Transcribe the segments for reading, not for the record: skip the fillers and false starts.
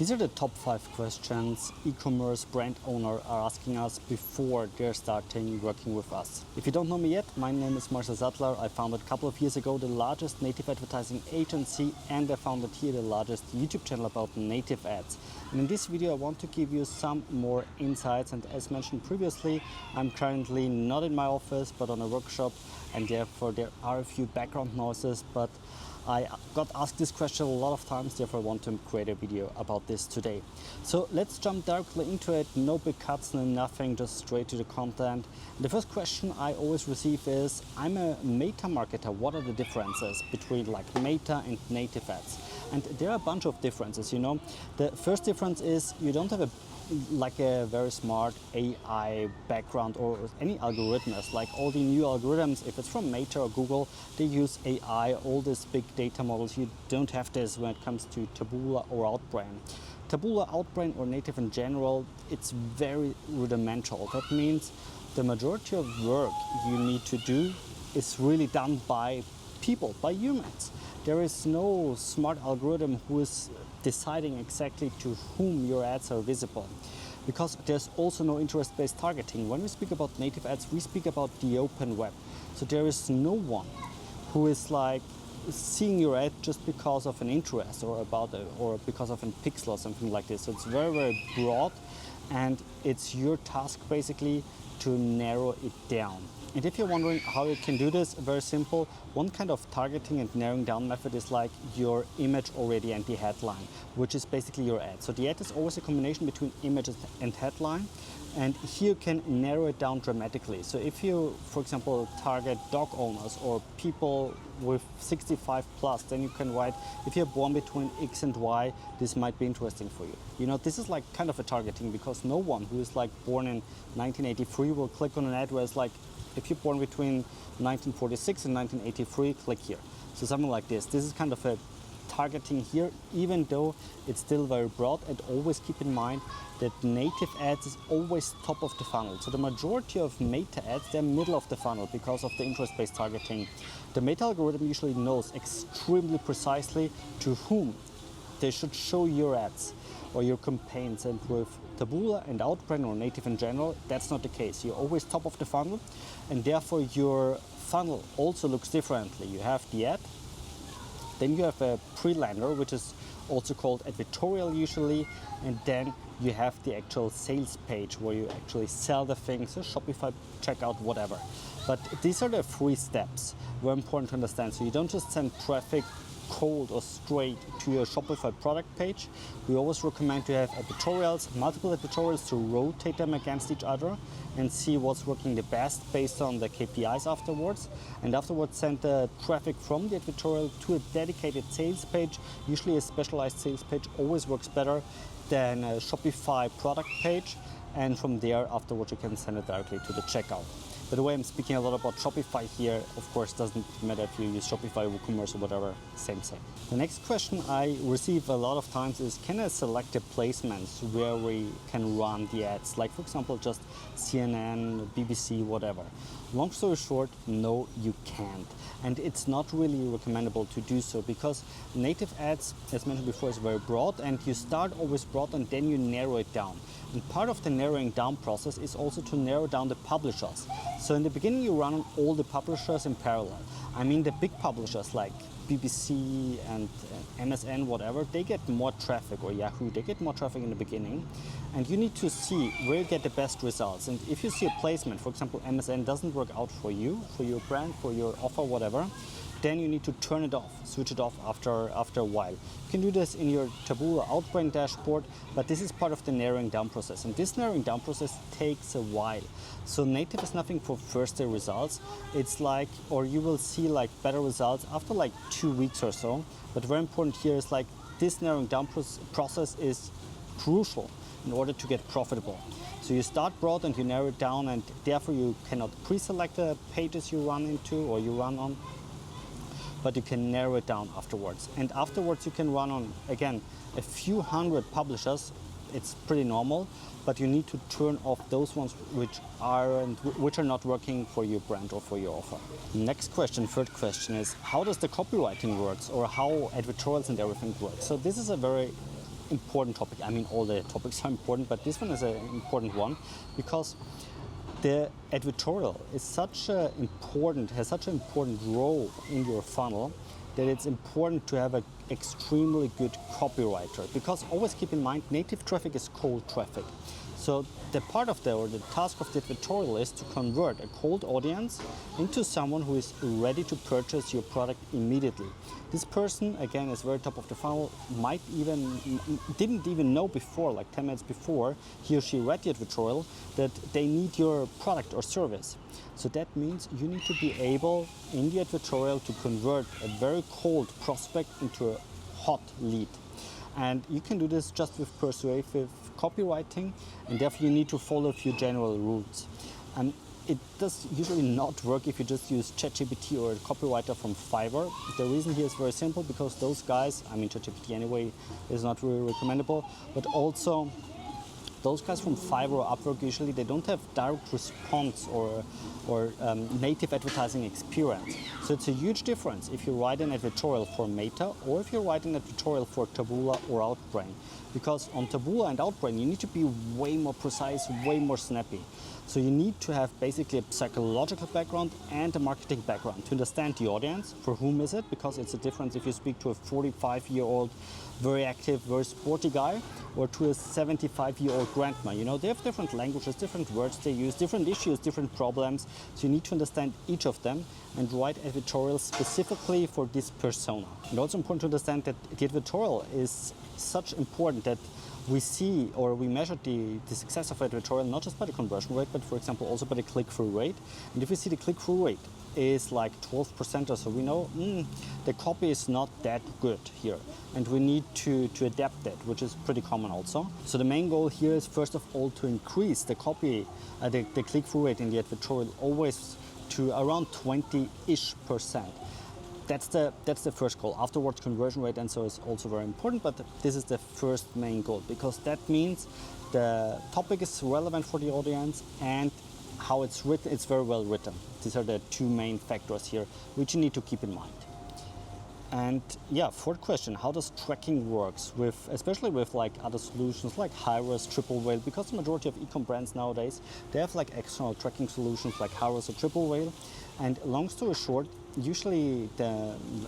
These are the top 5 questions e-commerce brand owners are asking us before they're starting working with us. If you don't know me yet, my name is Marcel Sattler. I founded a couple of years ago the largest native advertising agency, and I founded here the largest YouTube channel about native ads. And in this video I want to give you some more insights, and as mentioned previously, I'm currently not in my office but on a workshop, and therefore there are a few background noises, but I got asked this question a lot of times, therefore I want to create a video about this today. So let's jump directly into it, no big cuts, no nothing, just straight to the content. The first question I always receive is, I'm a meta marketer, what are the differences between like meta and native ads? And there are a bunch of differences, you know. The first difference is you don't have a very smart AI background or any algorithms. Like all the new algorithms, if it's from Meta or Google, they use AI, all these big data models. You don't have this when it comes to Taboola or Outbrain. Taboola, Outbrain, or native in general, it's very rudimental. That means the majority of work you need to do is really done by people, by humans. There is no smart algorithm who is deciding exactly to whom your ads are visible, because there's also no interest-based targeting. When we speak about native ads, we speak about the open web. So there is no one who is like seeing your ad just because of an interest or because of a pixel or something like this. So it's very, very broad, and it's your task basically to narrow it down. And if you're wondering how you can do this, very simple. One kind of targeting and narrowing down method is like your image already and the headline, which is basically your ad. So the ad is always a combination between image and headline, and here you can narrow it down dramatically. So if you, for example, target dog owners or people with 65 plus, then you can write, if you're born between X and Y, this might be interesting for you. You know, this is like kind of a targeting, because no one who is like born in 1983 will click on an ad where it's like, if you're born between 1946 and 1983, click here. So something like this. This is kind of a targeting here, even though it's still very broad. And always keep in mind that native ads is always top of the funnel. So the majority of meta ads, they're middle of the funnel because of the interest-based targeting. The meta algorithm usually knows extremely precisely to whom they should show your ads or your campaigns, and with Taboola and Outbrain or native in general, that's not the case. You're always top of the funnel, and therefore your funnel also looks differently. You have the ad, then you have a pre-lander, which is also called editorial usually, and then you have the actual sales page where you actually sell the things, so Shopify, checkout, whatever. But these are the 3 steps, very important to understand. So you don't just send traffic cold or straight to your Shopify product page. We always recommend to have editorials, multiple editorials, to rotate them against each other and see what's working the best based on the KPIs afterwards. And afterwards send the traffic from the editorial to a dedicated sales page. Usually a specialized sales page always works better than a Shopify product page. And from there afterwards you can send it directly to the checkout. By the way, I'm speaking a lot about Shopify here. Of course, doesn't matter if you use Shopify, WooCommerce, or whatever, same. The next question I receive a lot of times is, can I select the placements where we can run the ads? Like, for example, just CNN, BBC, whatever. Long story short, no, you can't. And it's not really recommendable to do so, because native ads, as mentioned before, is very broad, and you start always broad and then you narrow it down. And part of the narrowing down process is also to narrow down the publishers. So in the beginning you run on all the publishers in parallel. I mean, the big publishers like BBC and MSN, whatever, they get more traffic, or Yahoo, they get more traffic in the beginning. And you need to see where you get the best results. And if you see a placement, for example, MSN doesn't work out for you, for your brand, for your offer, whatever, then you need to turn it off, switch it off after a while. You can do this in your Taboola Outbrain dashboard, but this is part of the narrowing down process. And this narrowing down process takes a while. So native is nothing for first day results. It's like, or you will see like better results after like 2 weeks or so. But very important here is like this narrowing down process is crucial in order to get profitable. So you start broad and you narrow it down, and therefore you cannot pre-select the pages you run into or you run on, but you can narrow it down afterwards. And afterwards you can run on, again, a few hundred publishers. It's pretty normal, but you need to turn off those ones which are not working for your brand or for your offer. Next question, third question, is how does the copywriting works, or how editorials and everything work? So this is a very important topic. I mean, all the topics are important, but this one is an important one because the editorial is has such an important role in your funnel that it's important to have an extremely good copywriter, because always keep in mind, native traffic is cold traffic. So the task of the editorial is to convert a cold audience into someone who is ready to purchase your product immediately. This person, again, is very top of the funnel, didn't even know before, like 10 minutes before he or she read the editorial, that they need your product or service. So that means you need to be able, in the editorial, to convert a very cold prospect into a hot lead. And you can do this just with persuasive copywriting, and therefore you need to follow a few general rules. And it does usually not work if you just use ChatGPT or a copywriter from Fiverr. The reason here is very simple, because those guys, I mean ChatGPT anyway is not really recommendable, but also those guys from Fiverr or Upwork, usually they don't have direct response or native advertising experience. So it's a huge difference if you write an editorial for Meta or if you write an editorial for Taboola or Outbrain. Because on Taboola and Outbrain, you need to be way more precise, way more snappy. So you need to have basically a psychological background and a marketing background to understand the audience. For whom is it? Because it's a difference if you speak to a 45-year-old, very active, very sporty guy, or to a 75-year-old grandma. You know, they have different languages, different words they use, different issues, different problems. So you need to understand each of them and write editorials specifically for this persona. And also important to understand that the editorial is such important that we see or we measure the success of editorial not just by the conversion rate, but for example also by the click-through rate. And if we see the click-through rate is like 12% or so, we know the copy is not that good here, and we need to adapt that, which is pretty common also. So the main goal here is first of all to increase the the click-through rate in the editorial always to around 20-ish%. That's the first goal. Afterwards, conversion rate and so is also very important, but this is the first main goal, because that means the topic is relevant for the audience and how it's written, it's very well written. These are the two main factors here, which you need to keep in mind. And yeah, fourth question, how does tracking works especially with like other solutions like Hyros, Triple Whale, because the majority of e-com brands nowadays, they have like external tracking solutions like Hyros or Triple Whale. And long story short, usually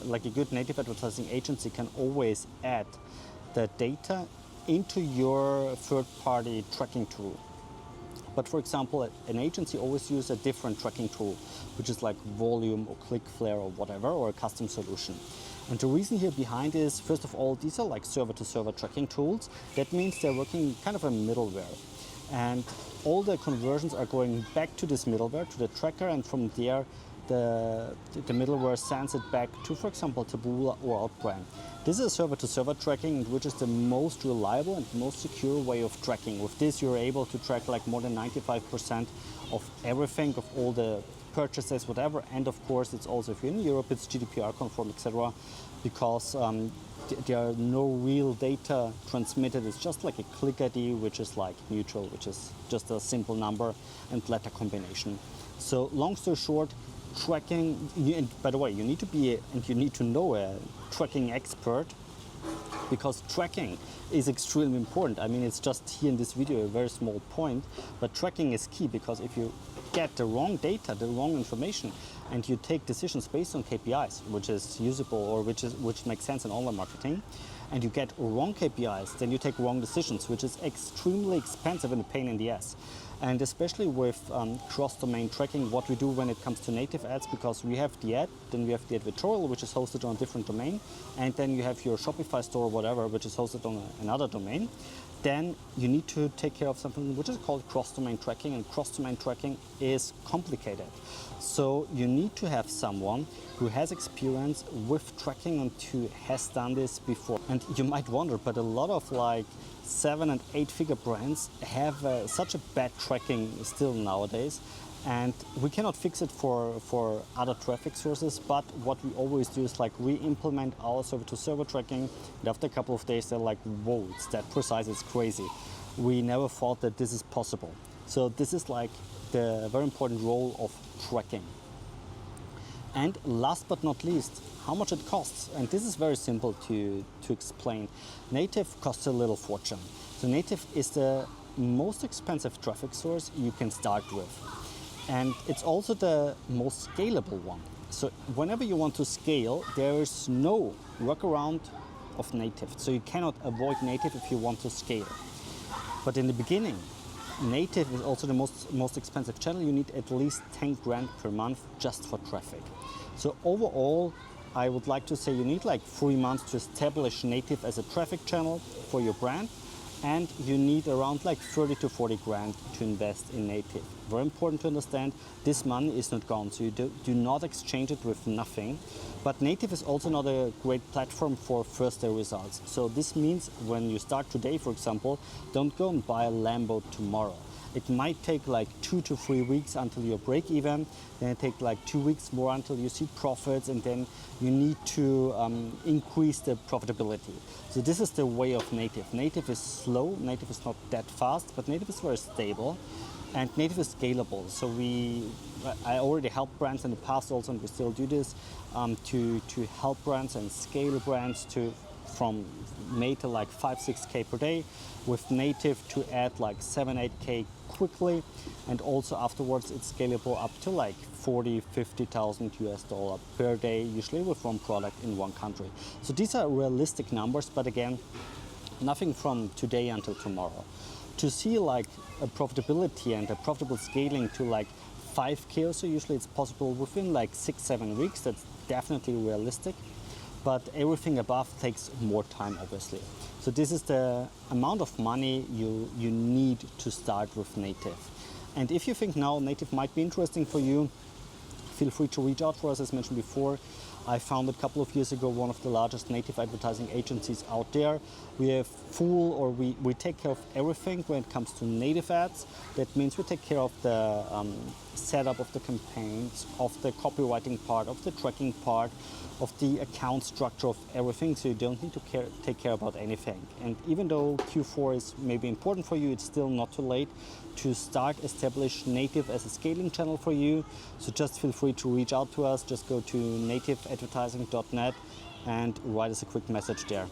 like a good native advertising agency can always add the data into your third-party tracking tool. But for example, an agency always uses a different tracking tool, which is like Volume or Clicklare or whatever, or a custom solution. And the reason here behind is, first of all, these are like server-to-server tracking tools. That means they're working kind of a middleware. And all the conversions are going back to this middleware, to the tracker, and from there the middleware sends it back to, for example, Taboola or Outbrain. This is a server-to-server tracking, which is the most reliable and most secure way of tracking. With this, you're able to track like more than 95% of everything, of all the purchases, whatever. And of course, it's also, if you're in Europe, it's GDPR conform, etc. Because there are no real data transmitted. It's just like a click ID, which is like neutral, which is just a simple number and letter combination. So long story short, tracking, and by the way, you need to know a tracking expert, because tracking is extremely important. I mean, it's just here in this video a very small point, but tracking is key, because if you get the wrong data, the wrong information, and you take decisions based on KPIs, which is usable or which makes sense in online marketing, and you get wrong KPIs, then you take wrong decisions, which is extremely expensive and a pain in the ass. And especially with cross-domain tracking, what we do when it comes to native ads, because we have the ad, then we have the editorial, which is hosted on a different domain, and then you have your Shopify store or whatever, which is hosted on another domain. Then you need to take care of something which is called cross-domain tracking, and cross-domain tracking is complicated. So you need to have someone who has experience with tracking and who has done this before. And you might wonder, but a lot of like 7- and 8-figure brands have such a bad tracking still nowadays. And we cannot fix it for other traffic sources, but what we always do is like re-implement our server-to-server tracking, and after a couple of days they're like, whoa, it's that precise, it's crazy. We never thought that this is possible. So this is like the very important role of tracking. And last but not least, how much it costs. And this is very simple to explain. Native costs a little fortune. So native is the most expensive traffic source you can start with. And it's also the most scalable one. So whenever you want to scale, there is no workaround of native. So you cannot avoid native if you want to scale. But in the beginning, native is also the most expensive channel. You need at least 10 grand per month just for traffic. So overall, I would like to say you need like 3 months to establish native as a traffic channel for your brand. And you need around like 30 to 40 grand to invest in native. Very important to understand, this money is not gone, so you do not exchange it with nothing. But native is also not a great platform for first day results. So this means when you start today, for example, don't go and buy a Lambo tomorrow. It might take like 2 to 3 weeks until you break even, then it takes like 2 weeks more until you see profits, and then you need to increase the profitability. So this is the way of native. Native is slow, native is not that fast, but native is very stable, and native is scalable. So I already helped brands in the past also, and we still do this, to help brands and scale brands from made to like 5-6K per day, with native to add like 7-8K quickly, and also afterwards it's scalable up to like 40,000-50,000 US dollar per day, usually with one product in one country. So these are realistic numbers, but again, nothing from today until tomorrow. To see like a profitability and a profitable scaling to like 5K or so, usually it's possible within like 6-7 weeks. That's definitely realistic. But everything above takes more time, obviously. So this is the amount of money you need to start with native. And if you think now native might be interesting for you, feel free to reach out for us. As mentioned before, I founded a couple of years ago one of the largest native advertising agencies out there. We have we take care of everything when it comes to native ads. That means we take care of the setup of the campaigns, of the copywriting part, of the tracking part, of the account structure of everything, so you don't need to take care about anything. And even though Q4 is maybe important for you, it's still not too late to establish native as a scaling channel for you. So just feel free to reach out to us. Just go to nativeadvertising.net and write us a quick message there.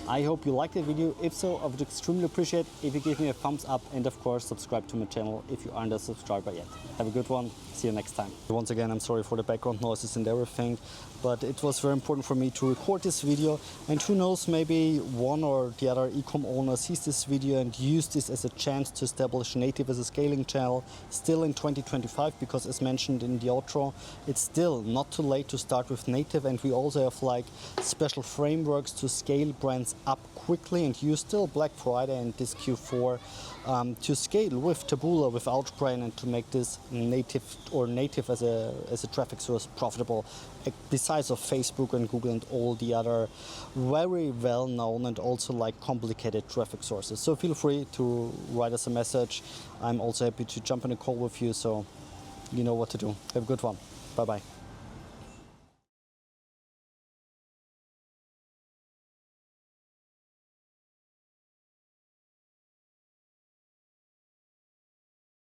I hope you liked the video. If so, I would extremely appreciate if you give me a thumbs up, and of course subscribe to my channel if you aren't a subscriber yet. Have a good one. See you next time. Once again, I'm sorry for the background noises and everything, but it was very important for me to record this video, and who knows, maybe one or the other e-com owner sees this video and use this as a chance to establish native as a scaling channel still in 2025, because as mentioned in the outro, it's still not too late to start with native, and we also have like special frameworks to scale brands up quickly, and use still Black Friday and this Q4 to scale with Taboola, with Outbrain, and to make this native as a traffic source profitable, besides of Facebook and Google and all the other very well known and also like complicated traffic sources. So feel free to write us a message. I'm also happy to jump in a call with you, so you know what to do. Have a good one. Bye bye.